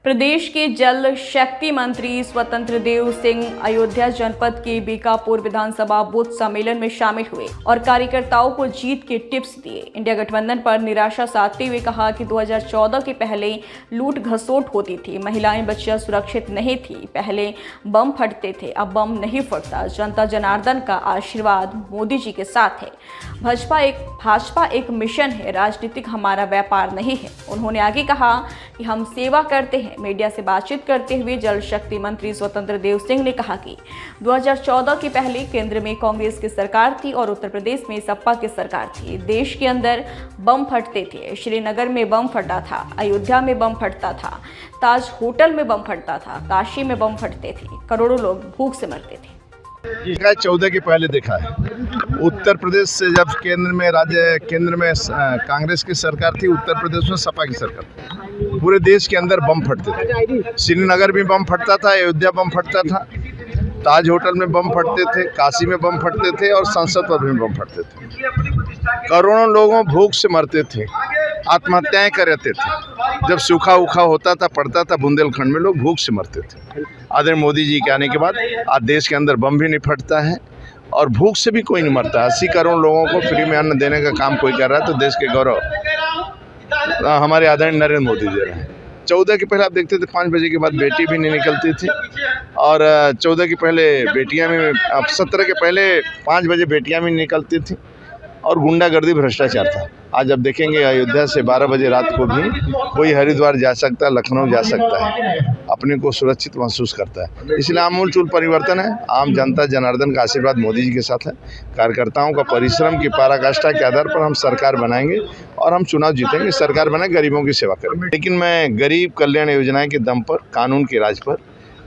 प्रदेश के जल शक्ति मंत्री स्वतंत्र देव सिंह अयोध्या जनपद के बीकापुर विधानसभा बूथ सम्मेलन में शामिल हुए और कार्यकर्ताओं को जीत के टिप्स दिए। इंडिया गठबंधन पर निराशा साधते हुए कहा कि 2014 के पहले लूट घसोट होती थी, महिलाएं बच्चियां सुरक्षित नहीं थी, पहले बम फटते थे, अब बम नहीं फटता। जनता जनार्दन का आशीर्वाद मोदी जी के साथ है। भाजपा एक मिशन है, राजनीतिक हमारा व्यापार नहीं है। उन्होंने आगे कहा कि हम सेवा करते हैं। मीडिया से बातचीत करते हुए जल शक्ति मंत्री स्वतंत्र देव सिंह ने कहा कि 2014 के पहले केंद्र में कांग्रेस की सरकार थी और उत्तर प्रदेश में सपा की सरकार थी। देश के अंदर बम फटते थे, श्रीनगर में बम फटा था, अयोध्या में बम फटता था, ताज होटल में बम फटता था, काशी में बम फटते थे, करोड़ों लोग भूख से मरते थे। 14 के पहले देखा है। उत्तर प्रदेश से जब केंद्र में कांग्रेस की सरकार थी, उत्तर प्रदेश में सपा की सरकार थी, पूरे देश के अंदर बम फटते थे। श्रीनगर में बम फटता था, अयोध्या बम फटता था, ताज होटल में बम फटते थे, काशी में बम फटते थे और संसद भवन में बम फटते थे। करोड़ों लोगों भूख से मरते थे, आत्महत्याएं करते थे। जब सूखा उखा होता था, पड़ता था, बुंदेलखंड में लोग भूख से मरते थे। आदरणीय मोदी जी के आने के बाद आज देश के अंदर बम भी नहीं फटता है और भूख से भी कोई नहीं मरता। 80 करोड़ लोगों को फ्री में अन्न देने का काम कोई कर रहा है, तो देश के गौरव हमारे आदरणीय नरेंद्र मोदी दे रहे हैं। 14 के पहले आप देखते थे 5 बजे के बाद बेटी भी नहीं निकलती थी और 14 के पहले बेटियां भी, 17 के पहले 5 बजे बेटियां भी निकलती थी और गुंडागर्दी भ्रष्टाचार था। आज अब देखेंगे अयोध्या से 12 बजे रात को भी कोई हरिद्वार जा सकता है, लखनऊ जा सकता है, अपने को सुरक्षित महसूस करता है। इसलिए आमूलचूल परिवर्तन है। आम जनता जनार्दन का आशीर्वाद मोदी जी के साथ है। कार्यकर्ताओं का परिश्रम की पराकाष्ठा के आधार पर हम सरकार बनाएंगे और हम चुनाव जीतेंगे। सरकार बनाए, गरीबों की सेवा करेंगे। लेकिन मैं गरीब कल्याण योजनाएं के दम पर, कानून के राज पर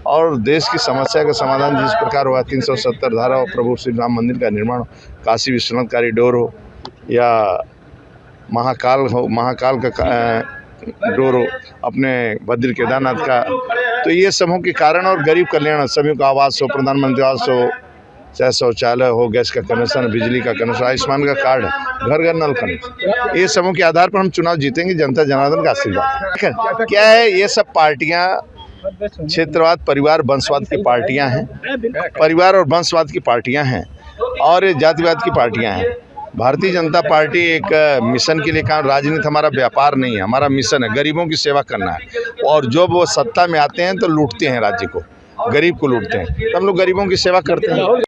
और देश की समस्या का समाधान जिस प्रकार हुआ, 370 धारा हो, प्रभु श्री राम मंदिर का निर्माण हो, काशी विश्वनाथ कॉरिडोर हो या महाकाल का डोर हो, अपने बद्री केदारनाथ का, तो ये सबों के कारण और गरीब कल्याण, सभी को आवास हो, प्रधानमंत्री आवास हो, चाहे शौचालय हो, गैस का कनेक्शन, बिजली का कनेक्शन, आयुष्मान का कार्ड है, घर घर नल कनेक्शन, ये सबों के आधार पर हम चुनाव जीतेंगे। जनता जनार्दन का आशीर्वाद क्या है। ये सब पार्टियां क्षेत्रवाद, परिवार, वंशवाद की पार्टियां हैं, परिवार और वंशवाद की पार्टियां हैं और ये जातिवाद की पार्टियां हैं। भारतीय जनता पार्टी एक मिशन के लिए काम, राजनीति हमारा व्यापार नहीं है, हमारा मिशन है, गरीबों की सेवा करना है। और जब वो सत्ता में आते हैं तो लूटते हैं, राज्य को, गरीब को लूटते हैं, तो हम लोग गरीबों की सेवा करते हैं।